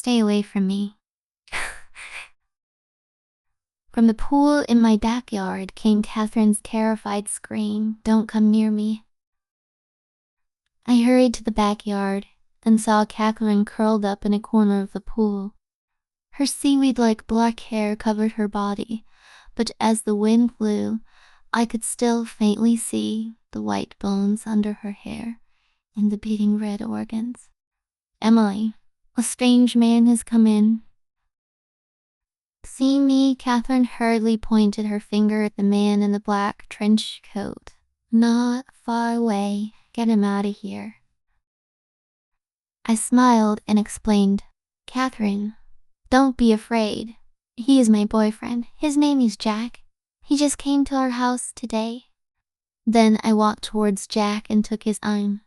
Stay away from me. From the pool in my backyard came Catherine's terrified scream, "Don't come near me." I hurried to the backyard and saw Catherine curled up in a corner of the pool. Her seaweed-like black hair covered her body, but as the wind blew, I could still faintly see the white bones under her hair and the beating red organs. "Emily, a strange man has come in." Seeing me, Catherine hurriedly pointed her finger at the man in the black trench coat. "Not far away. Get him out of here." I smiled and explained, "Catherine, don't be afraid. He is my boyfriend. His name is Jack. He just came to our house today." Then I walked towards Jack and took his arm.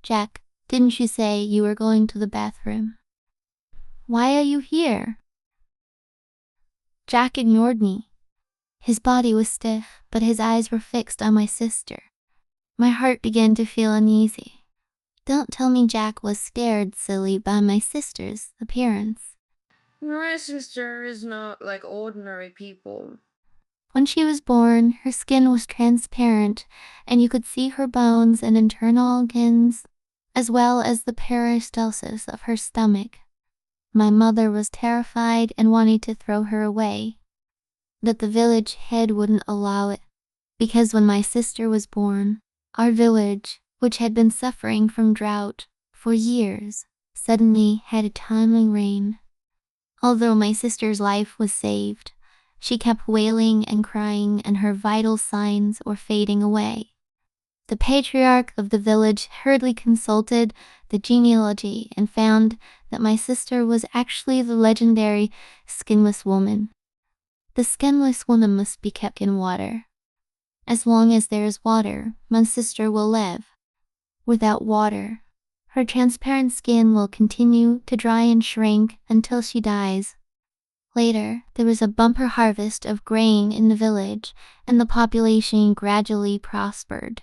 "Jack, didn't you say you were going to the bathroom? Why are you here?" Jack ignored me. His body was stiff, but his eyes were fixed on my sister. My heart began to feel uneasy. Don't tell me Jack was scared silly by my sister's appearance. My sister is not like ordinary people. When she was born, her skin was transparent, and you could see her bones and internal organs, as well as the peristalsis of her stomach. My mother was terrified and wanted to throw her away, but the village head wouldn't allow it, because when my sister was born, our village, which had been suffering from drought for years, suddenly had a timely rain. Although my sister's life was saved, she kept wailing and crying, and her vital signs were fading away. The patriarch of the village hurriedly consulted the genealogy and found that my sister was actually the legendary skinless woman. The skinless woman must be kept in water. As long as there is water, my sister will live. Without water, her transparent skin will continue to dry and shrink until she dies. Later, there was a bumper harvest of grain in the village, and the population gradually prospered.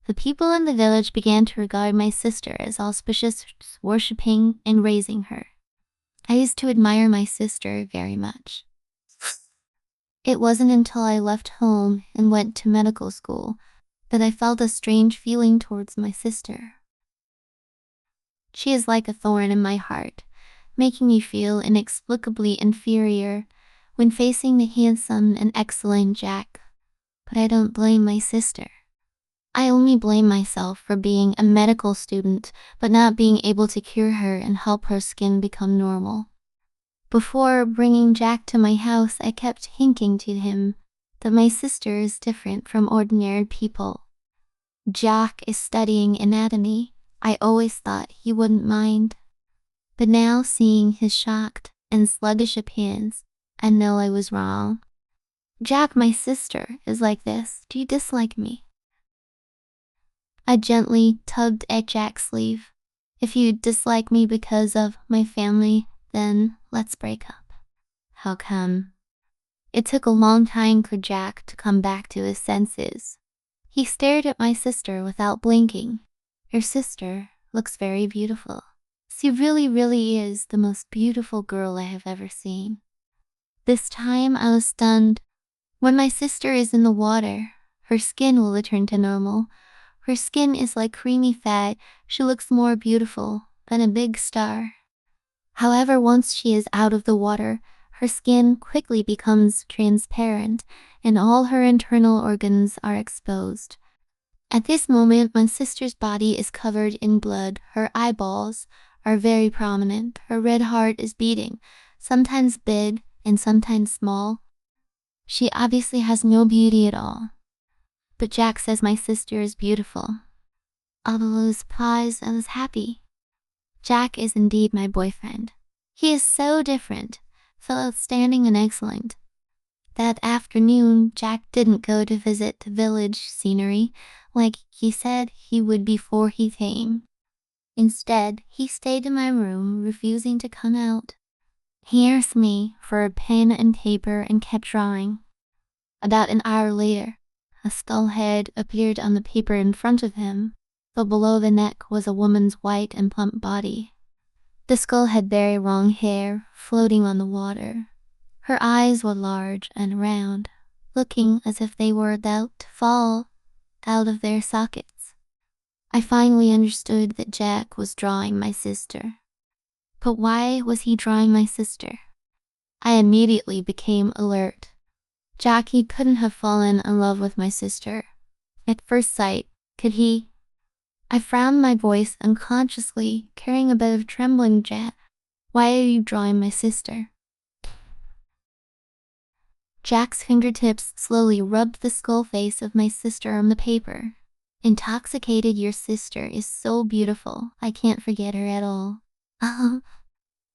The people in the village began to regard my sister as auspicious, worshipping and raising her. I used to admire my sister very much. It wasn't until I left home and went to medical school that I felt a strange feeling towards my sister. She is like a thorn in my heart, making me feel inexplicably inferior when facing the handsome and excellent Jack. But I don't blame my sister. I only blame myself for being a medical student, but not being able to cure her and help her skin become normal. Before bringing Jack to my house, I kept hinting to him that my sister is different from ordinary people. Jack is studying anatomy. I always thought he wouldn't mind. But now, seeing his shocked and sluggish appearance, I know I was wrong. "Jack, my sister is like this. Do you dislike me?" I gently tugged at Jack's sleeve. "If you dislike me because of my family, then let's break up." "How come?" It took a long time for Jack to come back to his senses. He stared at my sister without blinking. "Your sister looks very beautiful. She really is the most beautiful girl I have ever seen." This time I was stunned. When my sister is in the water, her skin will return to normal. Her skin is like creamy fat. She looks more beautiful than a big star. However, once she is out of the water, her skin quickly becomes transparent, and all her internal organs are exposed. At this moment, my sister's body is covered in blood. Her eyeballs are very prominent. Her red heart is beating, sometimes big and sometimes small. She obviously has no beauty at all. But Jack says my sister is beautiful. Although I was surprised, I was happy. Jack is indeed my boyfriend. He is so different, so outstanding and excellent. That afternoon, Jack didn't go to visit the village scenery like he said he would before he came. Instead, he stayed in my room, refusing to come out. He asked me for a pen and paper and kept drawing. About an hour later, a skull head appeared on the paper in front of him, but below the neck was a woman's white and plump body. The skull had very long hair floating on the water. Her eyes were large and round, looking as if they were about to fall out of their sockets. I finally understood that Jack was drawing my sister. But why was he drawing my sister? I immediately became alert. Jackie couldn't have fallen in love with my sister at first sight, could he? I found my voice unconsciously, carrying a bit of trembling. Jack, why are you drawing my sister? Jack's fingertips slowly rubbed the skull face of my sister on the paper. Intoxicated, your sister is so beautiful. I can't forget her at all.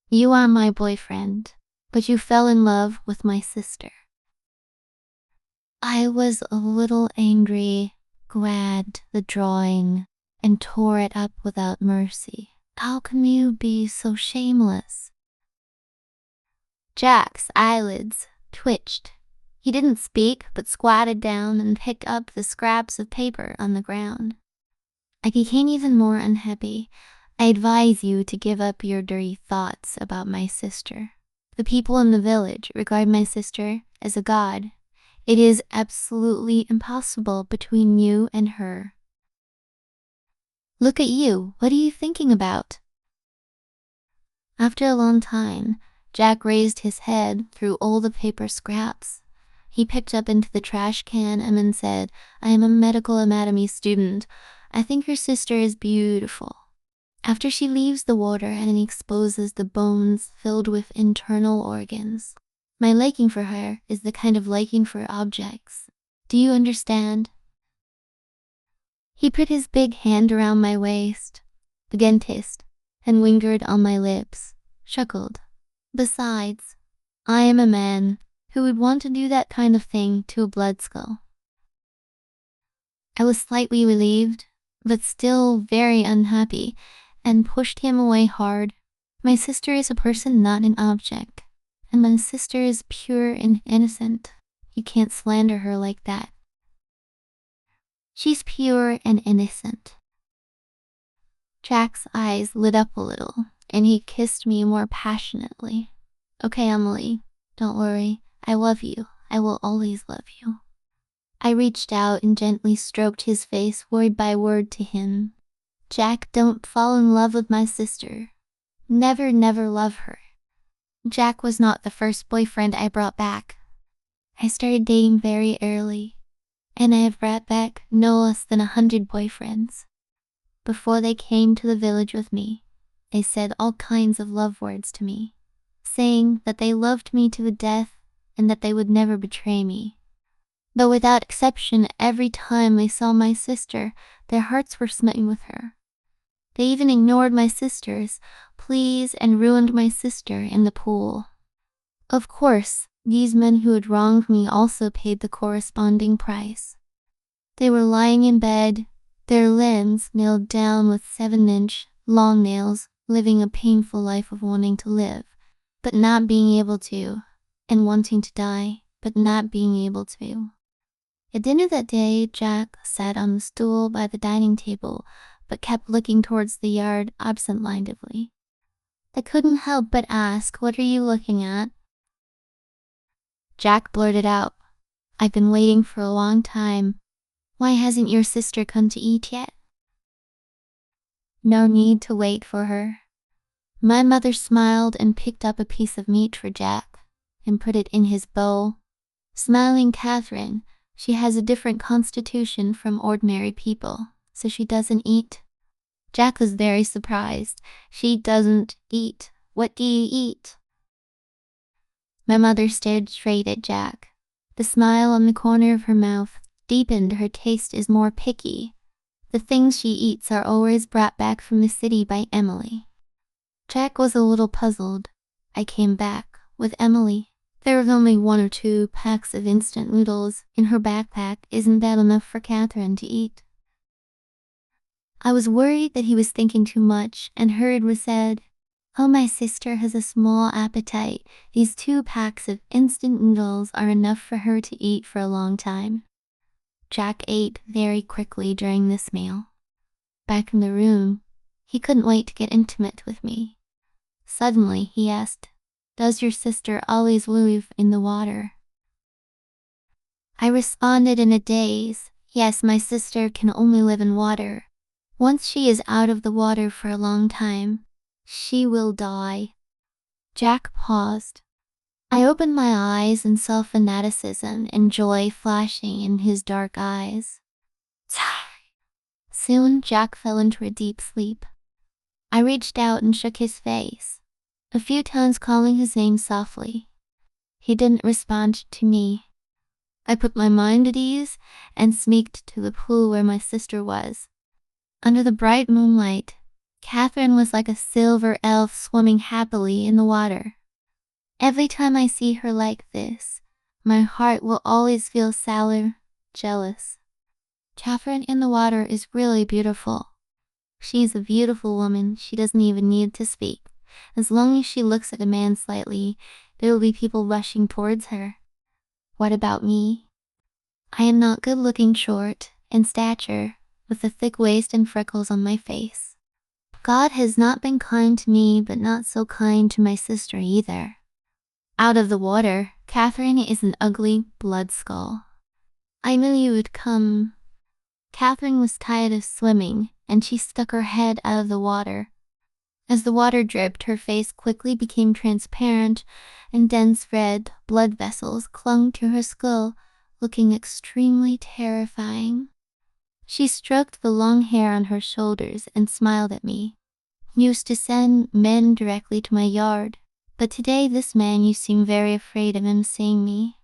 You are my boyfriend, but you fell in love with my sister. I was a little angry, grabbed the drawing, and tore it up without mercy. How can you be so shameless? Jack's eyelids twitched. He didn't speak, but squatted down and picked up the scraps of paper on the ground. I became even more unhappy. I advise you to give up your dirty thoughts about my sister. The people in the village regard my sister as a god. It is absolutely impossible between you and her. Look at you. What are you thinking about? After a long time, Jack raised his head through all the paper scraps. He picked up into the trash can and then said, I am a medical anatomy student. I think your sister is beautiful. After she leaves the water and exposes the bones filled with internal organs. My liking for her is the kind of liking for objects. Do you understand? He put his big hand around my waist, began kissed, and lingered on my lips, chuckled. Besides, I am a man who would want to do that kind of thing to a blood skull. I was slightly relieved, but still very unhappy, and pushed him away hard. My sister is a person, not an object, and my sister is pure and innocent. You can't slander her like that. She's pure and innocent. Jack's eyes lit up a little, and he kissed me more passionately. Okay, Emily, don't worry. I love you. I will always love you. I reached out and gently stroked his face word by word to him. Jack, don't fall in love with my sister. Never, never love her. Jack was not the first boyfriend I brought back. I started dating very early, and I have brought back no less than 100 boyfriends. Before they came to the village with me, they said all kinds of love words to me, saying that they loved me to the death and that they would never betray me. But without exception, every time they saw my sister, their hearts were smitten with her. They even ignored my sister's pleas and ruined my sister in the pool. Of course, these men who had wronged me also paid the corresponding price. They were lying in bed, their limbs nailed down with 7-inch long nails, living a painful life of wanting to live, but not being able to, and wanting to die, but not being able to. At dinner that day, Jack sat on the stool by the dining table, but kept looking towards the yard absent-mindedly. I couldn't help but ask, what are you looking at? Jack blurted out, I've been waiting for a long time. Why hasn't your sister come to eat yet? No need to wait for her. My mother smiled and picked up a piece of meat for Jack and put it in his bowl. Smiling Catherine, she has a different constitution from ordinary people, so she doesn't eat. Jack was very surprised. She doesn't eat. What do you eat? My mother stared straight at Jack. The smile on the corner of her mouth deepened. Her taste is more picky. The things she eats are always brought back from the city by Emily. Jack was a little puzzled. I came back with Emily. There was only 1 or 2 packs of instant noodles in her backpack. Isn't that enough for Catherine to eat? I was worried that he was thinking too much and heard was said, Oh, my sister has a small appetite. These 2 packs of instant noodles are enough for her to eat for a long time. Jack ate very quickly during this meal. Back in the room, he couldn't wait to get intimate with me. Suddenly, he asked, "Does your sister always live in the water?" I responded in a daze, "Yes, my sister can only live in water. Once she is out of the water for a long time, she will die." Jack paused. I opened my eyes and saw fanaticism and joy flashing in his dark eyes. Soon, Jack fell into a deep sleep. I reached out and shook his face, a few times calling his name softly. He didn't respond to me. I put my mind at ease and sneaked to the pool where my sister was. Under the bright moonlight, Catherine was like a silver elf swimming happily in the water. Every time I see her like this, my heart will always feel sour, jealous. Catherine in the water is really beautiful. She's a beautiful woman. She doesn't even need to speak. As long as she looks at a man slightly, there will be people rushing towards her. What about me? I am not good looking, short in stature, with a thick waist and freckles on my face. God has not been kind to me, but not so kind to my sister either. Out of the water, Catherine is an ugly blood skull. I knew you would come. Catherine was tired of swimming, and she stuck her head out of the water. As the water dripped, her face quickly became transparent, and dense red blood vessels clung to her skull, looking extremely terrifying. She stroked the long hair on her shoulders and smiled at me. "You used to send men directly to my yard, but today this man, you seem very afraid of him seeing me."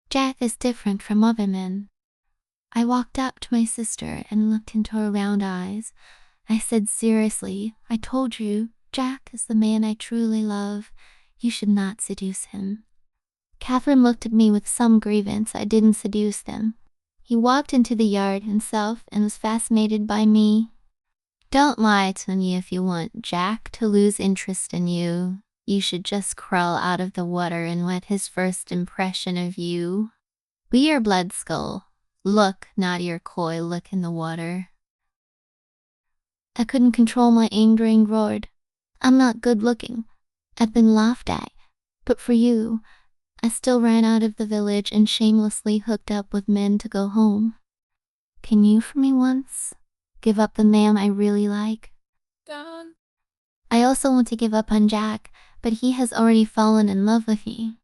Jack is different from other men. I walked up to my sister and looked into her round eyes. I said seriously, "I told you, Jack is the man I truly love. You should not seduce him." Catherine looked at me with some grievance. I didn't seduce them. He walked into the yard himself and was fascinated by me. "Don't lie to me if you want Jack to lose interest in you. You should just crawl out of the water and let his first impression of you be your blood skull. Look, not your coy look in the water." I couldn't control my anger and roared, "I'm not good looking. I've been laughed at. But for you, I still ran out of the village and shamelessly hooked up with men to go home. Can you for me once? Give up the man I really like?" Gone. I also want to give up on Jack, but he has already fallen in love with me.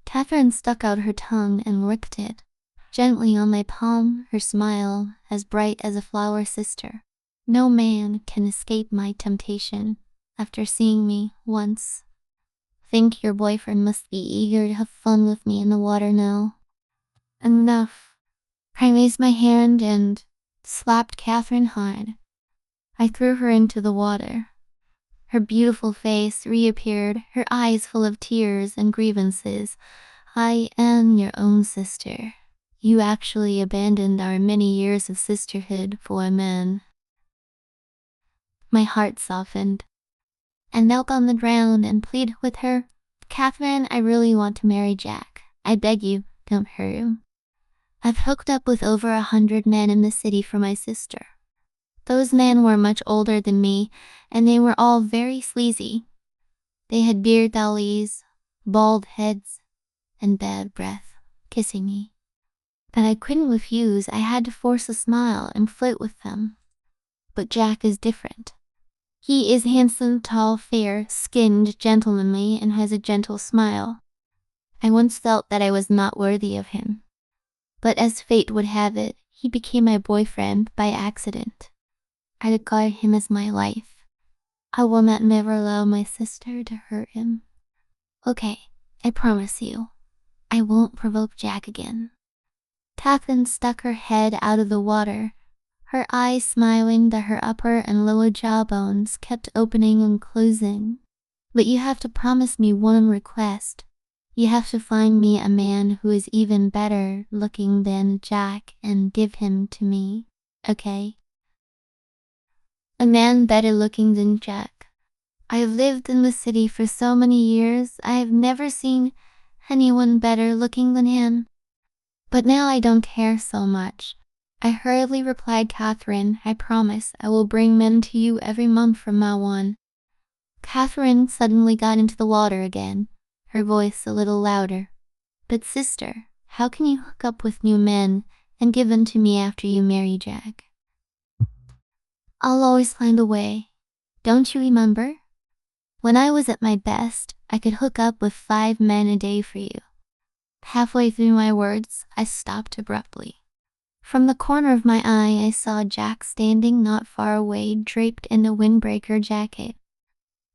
Catherine stuck out her tongue and licked it gently on my palm, her smile as bright as a flower sister. "No man can escape my temptation after seeing me once. Think your boyfriend must be eager to have fun with me in the water now." Enough. I raised my hand and slapped Catherine hard. I threw her into the water. Her beautiful face reappeared, her eyes full of tears and grievances. "I am your own sister. You actually abandoned our many years of sisterhood for a man." My heart softened. I knelt on the ground and pleaded with her, "Catherine, I really want to marry Jack. I beg you, don't hurt him. I've hooked up with over 100 men in the city for my sister. Those men were much older than me, and they were all very sleazy. They had beard bellies, bald heads, and bad breath, kissing me. But I couldn't refuse. I had to force a smile and flirt with them. But Jack is different. He is handsome, tall, fair-skinned, gentlemanly, and has a gentle smile. I once felt that I was not worthy of him. But as fate would have it, he became my boyfriend by accident. I regard him as my life. I will not never allow my sister to hurt him. Okay, I promise you, I won't provoke Jack again." Catherine stuck her head out of the water, her eyes smiling that her upper and lower jawbones kept opening and closing. "But you have to promise me one request. You have to find me a man who is even better looking than Jack and give him to me, okay?" A man better looking than Jack. I have lived in the city for so many years, I have never seen anyone better looking than him. But now I don't care so much. I hurriedly replied, "Catherine, I promise I will bring men to you every month from now on. Catherine suddenly got into the water again, her voice a little louder. But sister, how can you hook up with new men and give them to me after you marry Jack? I'll always find a way. Don't you remember? When I was at my best, I could hook up with 5 men a day for you. Halfway through my words, I stopped abruptly. From the corner of my eye, I saw Jack standing not far away, draped in a windbreaker jacket.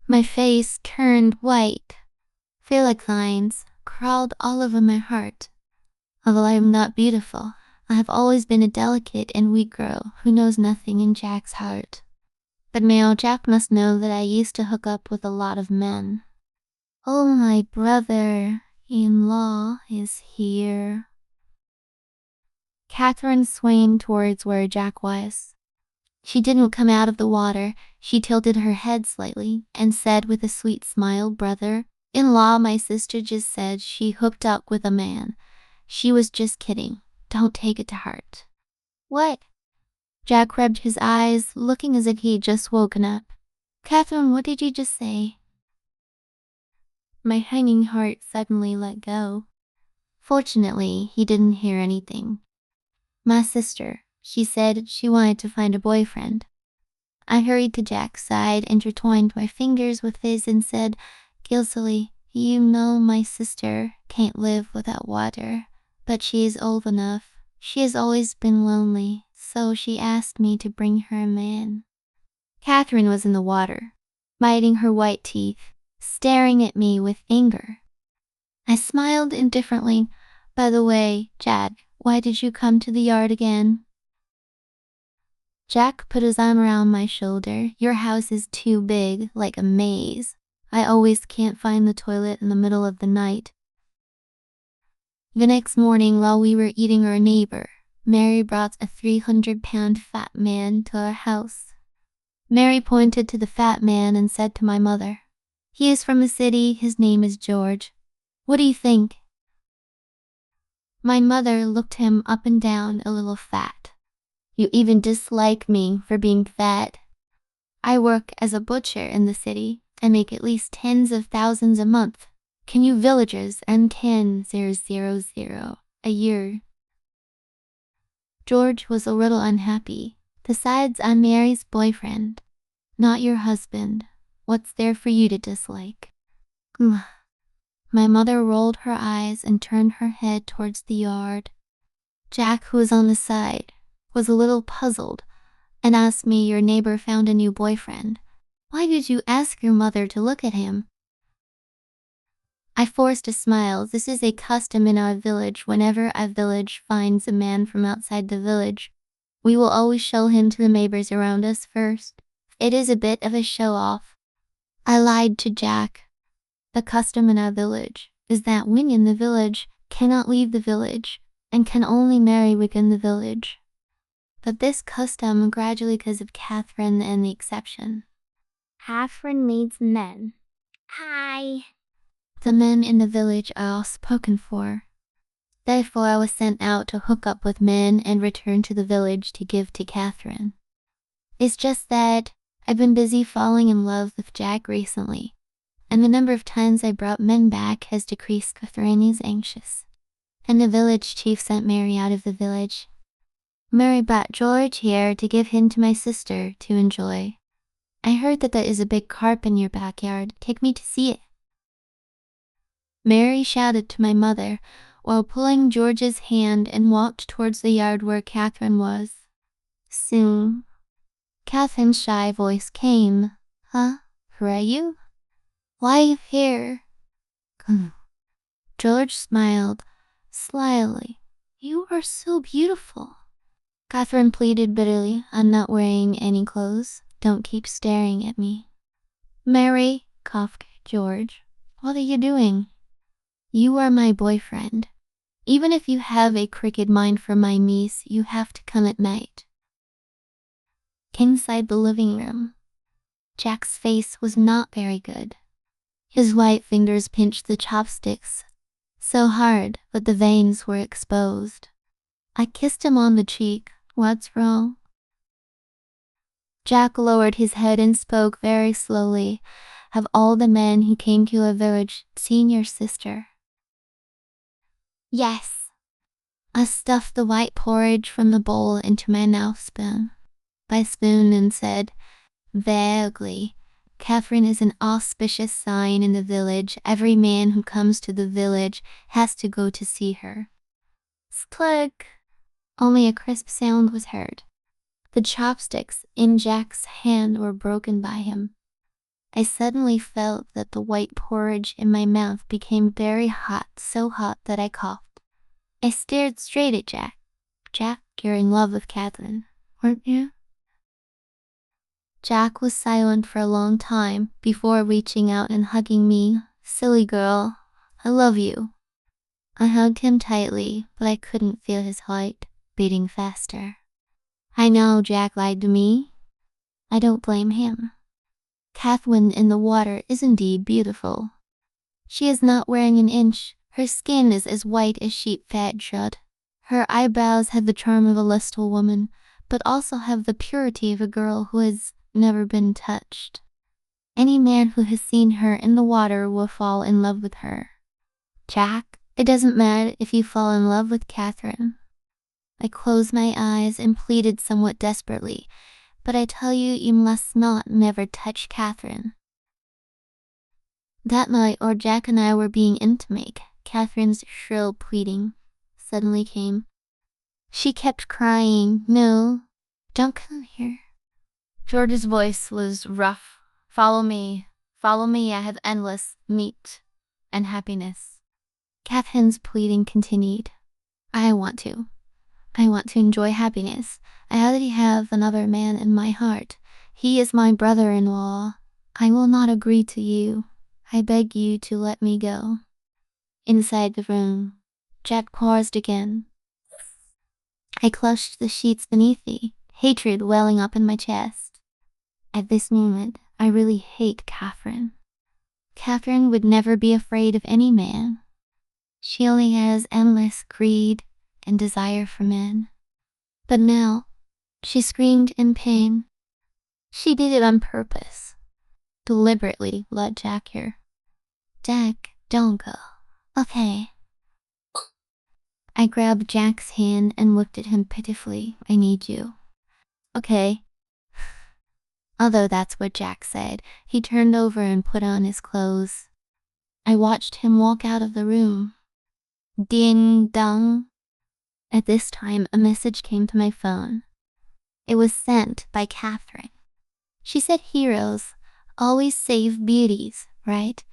My face turned white. Phallic lines crawled all over my heart. Although I am not beautiful, I have always been a delicate and weak girl who knows nothing in Jack's heart. But now Jack must know that I used to hook up with a lot of men. Oh, my brother-in-law is here. Catherine swam towards where Jack was. She didn't come out of the water. She tilted her head slightly and said with a sweet smile, "Brother-in-law, my sister just said she hooked up with a man. She was just kidding. Don't take it to heart." What? Jack rubbed his eyes, looking as if he'd just woken up. Catherine, what did you just say? My hanging heart suddenly let go. Fortunately, he didn't hear anything. My sister, she said she wanted to find a boyfriend. I hurried to Jack's side, intertwined my fingers with his, and said, guiltily, "You know my sister can't live without water, but she is old enough. She has always been lonely, so she asked me to bring her a man." Catherine was in the water, biting her white teeth, staring at me with anger. I smiled indifferently. "By the way, Jack, why did you come to the yard again?" Jack put his arm around my shoulder. "Your house is too big, like a maze. I always can't find the toilet in the middle of the night." The next morning, while we were eating, our neighbor, Mary, brought a 300-pound fat man to our house. Mary pointed to the fat man and said to my mother, "He is from the city. His name is George. What do you think?" My mother looked him up and down, a little fat. "You even dislike me for being fat?" "I work as a butcher in the city and make at least tens of thousands a month. Can you villagers earn 10,000 a year?" George was a little unhappy. "Besides, I'm Mary's boyfriend, not your husband. What's there for you to dislike?" My mother rolled her eyes and turned her head towards the yard. Jack, who was on the side, was a little puzzled and asked me, "Your neighbor found a new boyfriend. Why did you ask your mother to look at him?" I forced a smile. "This is a custom in our village. Whenever a village finds a man from outside the village, we will always show him to the neighbors around us first. It is a bit of a show-off." I lied to Jack. "The custom in our village is that women in the village cannot leave the village and can only marry within the village. But this custom gradually, because of Catherine and the exception. Catherine needs men. Hi. The men in the village are all spoken for. Therefore, I was sent out to hook up with men and return to the village to give to Catherine. It's just that I've been busy falling in love with Jack recently, and the number of times I brought men back has decreased. Catherine is anxious, and the village chief sent Mary out of the village. Mary brought George here to give him to my sister to enjoy. I heard that there is a big carp in your backyard. Take me to see it." Mary shouted to my mother while pulling George's hand and walked towards the yard where Catherine was. Soon, Catherine's shy voice came. "Huh? Who are you? Why are you here?" George smiled slyly. "You are so beautiful." Catherine pleaded bitterly. "I'm not wearing any clothes. Don't keep staring at me." "Mary," coughed George, "what are you doing? You are my boyfriend. Even if you have a crooked mind for my niece, you have to come at night." Inside the living room, Jack's face was not very good. His white fingers pinched the chopsticks so hard that the veins were exposed. I kissed him on the cheek. "What's wrong?" Jack lowered his head and spoke very slowly. Have all the men who came to our village seen your sister? Yes. I stuffed the white porridge from the bowl into my mouth spoon by spoon and said, vaguely, Catherine is an auspicious sign in the village. Every man who comes to the village has to go to see her. Splug! Only a crisp sound was heard. The chopsticks in Jack's hand were broken by him. I suddenly felt that the white porridge in my mouth became very hot, so hot that I coughed. I stared straight at Jack. Jack, you're in love with Catherine, weren't you? Jack was silent for a long time before reaching out and hugging me. Silly girl, I love you. I hugged him tightly, but I couldn't feel his heart beating faster. I know Jack lied to me. I don't blame him. Catherine in the water is indeed beautiful. She is not wearing an inch. Her skin is as white as sheep fat shud. Her eyebrows have the charm of a lustful woman, but also have the purity of a girl who has never been touched. Any man who has seen her in the water will fall in love with her. Jack, it doesn't matter if you fall in love with Catherine. I closed my eyes and pleaded somewhat desperately, but I tell you, you must not never touch Catherine. That night, or Jack and I were being intimate, Catherine's shrill pleading suddenly came. She kept crying, no, don't come here. George's voice was rough. Follow me, I have endless meat and happiness. Catherine's pleading continued. I want to enjoy happiness. I already have another man in my heart. He is my brother-in-law. I will not agree to you. I beg you to let me go. Inside the room, Jack paused again. I clutched the sheets beneath me, hatred welling up in my chest. At this moment, I really hate Catherine. Catherine would never be afraid of any man. She only has endless greed and desire for men. But now, she screamed in pain. She did it on purpose. Deliberately let Jack hear. Jack, don't go. Okay. I grabbed Jack's hand and looked at him pitifully. I need you. Okay. Although that's what Jack said, he turned over and put on his clothes. I watched him walk out of the room. Ding dong. At this time, a message came to my phone. It was sent by Catherine. She said heroes always save beauties, right?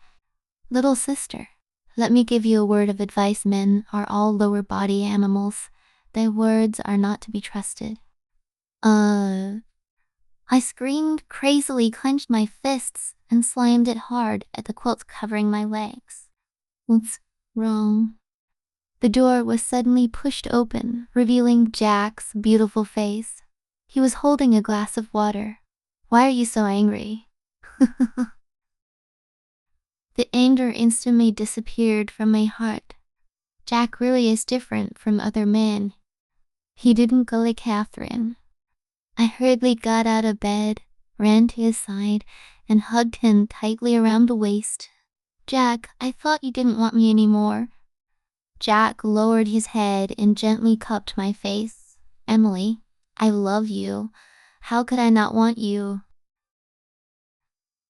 Little sister, let me give you a word of advice. Men are all lower body animals. Their words are not to be trusted. I screamed crazily, clenched my fists, and slammed it hard at the quilt covering my legs. What's wrong? The door was suddenly pushed open, revealing Jack's beautiful face. He was holding a glass of water. Why are you so angry? The anger instantly disappeared from my heart. Jack really is different from other men. He didn't go like Catherine. I hurriedly got out of bed, ran to his side, and hugged him tightly around the waist. Jack, I thought you didn't want me anymore. Jack lowered his head and gently cupped my face. Emily, I love you. How could I not want you?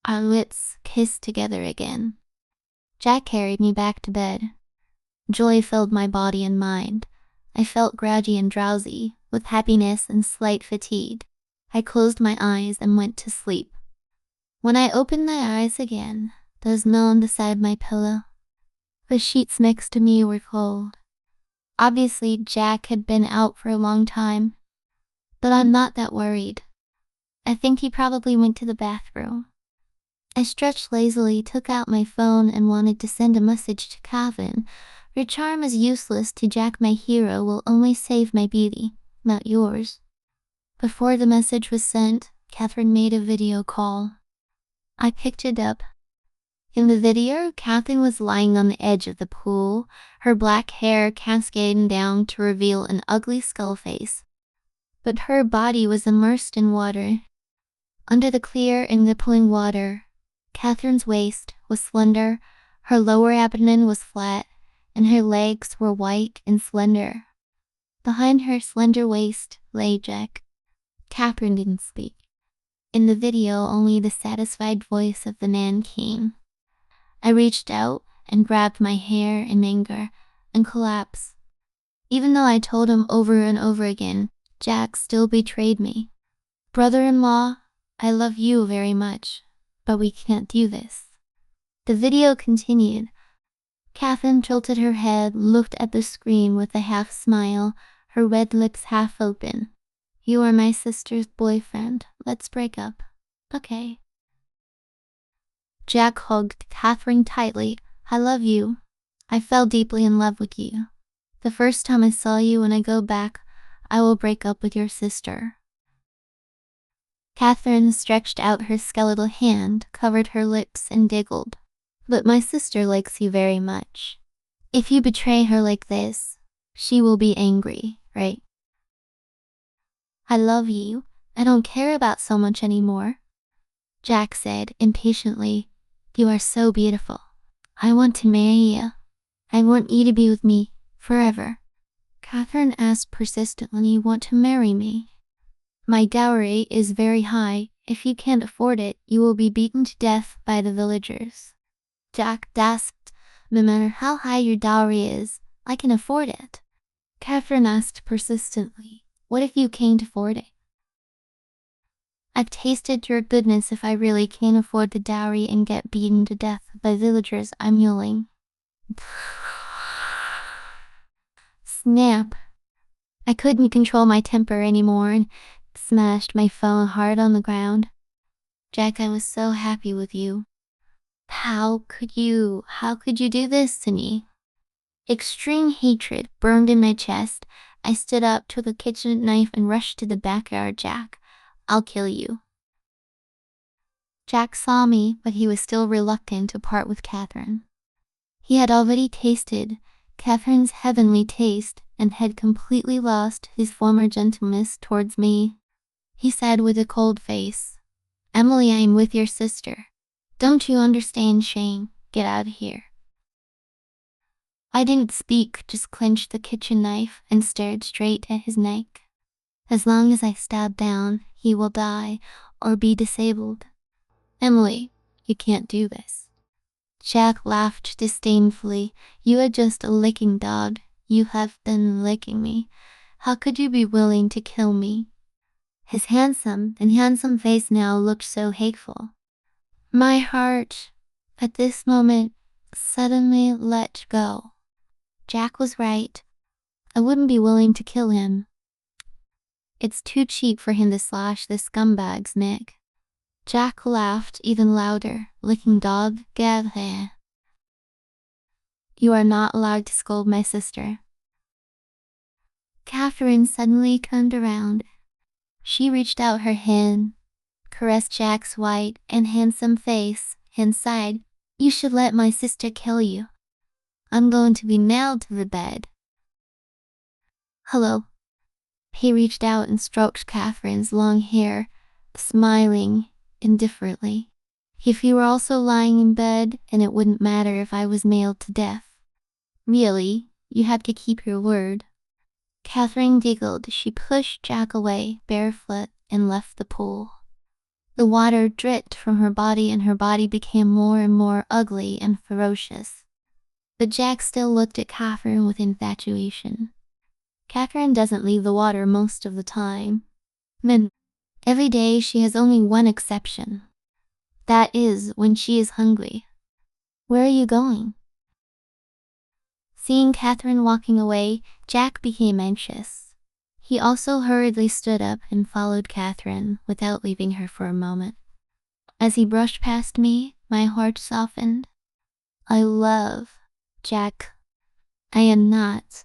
Our lips kissed together again. Jack carried me back to bed. Joy filled my body and mind. I felt groggy and drowsy, with happiness and slight fatigue. I closed my eyes and went to sleep. When I opened my eyes again, there was no one beside my pillow. The sheets next to me were cold. Obviously, Jack had been out for a long time. But I'm not that worried. I think he probably went to the bathroom. I stretched lazily, took out my phone, and wanted to send a message to Calvin. Your charm is useless to Jack. My hero will only save my beauty, not yours. Before the message was sent, Catherine made a video call. I picked it up. In the video, Catherine was lying on the edge of the pool, her black hair cascading down to reveal an ugly skull face. But her body was immersed in water. Under the clear and rippling water, Catherine's waist was slender, her lower abdomen was flat, and her legs were white and slender. Behind her slender waist lay Jack. Catherine didn't speak. In the video, only the satisfied voice of the man came. I reached out and grabbed my hair in anger and collapsed. Even though I told him over and over again, Jack still betrayed me. Brother-in-law, I love you very much, but we can't do this. The video continued. Catherine tilted her head, looked at the screen with a half smile, her red lips half open. You are my sister's boyfriend. Let's break up. Okay. Jack hugged Catherine tightly. I love you. I fell deeply in love with you. The first time I saw you, when I go back, I will break up with your sister. Catherine stretched out her skeletal hand, covered her lips, and giggled. But my sister likes you very much. If you betray her like this, she will be angry, right? I love you. I don't care about so much anymore. Jack said impatiently. You are so beautiful. I want to marry you. I want you to be with me forever. Catherine asked persistently, you want to marry me? My dowry is very high. If you can't afford it, you will be beaten to death by the villagers. Jack gasped. No matter how high your dowry is, I can afford it. Catherine asked persistently, what if you can't afford it? I've tasted your goodness. If I really can't afford the dowry and get beaten to death by villagers, I'm yelling. Snap. I couldn't control my temper anymore and smashed my phone hard on the ground. Jack, I was so happy with you. How could you do this to me? Extreme hatred burned in my chest. I stood up, took a kitchen knife, and rushed to the backyard. Jack, I'll kill you. Jack saw me, but he was still reluctant to part with Catherine. He had already tasted Catherine's heavenly taste and had completely lost his former gentleness towards me. He said with a cold face, Emily, I am with your sister. Don't you understand, Shane? Get out of here. I didn't speak, just clenched the kitchen knife and stared straight at his neck. As long as I stab down, he will die or be disabled. Emily, you can't do this. Jack laughed disdainfully. You are just a licking dog. You have been licking me. How could you be willing to kill me? His handsome face now looked so hateful. My heart, at this moment, suddenly let go. Jack was right. I wouldn't be willing to kill him. It's too cheap for him to slash this scumbag's neck. Jack laughed even louder, licking dog, Gavhe. You are not allowed to scold my sister. Catherine suddenly turned around. She reached out her hand, caressed Jack's white and handsome face, and sighed, you should let my sister kill you. I'm going to be nailed to the bed. Hello. He reached out and stroked Catherine's long hair, smiling indifferently. If you were also lying in bed, and it wouldn't matter if I was mailed to death. Really, you had to keep your word. Catherine giggled. She pushed Jack away, barefoot, and left the pool. The water dripped from her body, and her body became more and more ugly and ferocious. But Jack still looked at Catherine with infatuation. Catherine doesn't leave the water most of the time. Then, every day she has only one exception. That is when she is hungry. Where are you going? Seeing Catherine walking away, Jack became anxious. He also hurriedly stood up and followed Catherine without leaving her for a moment. As he brushed past me, my heart softened. I love Jack. I am not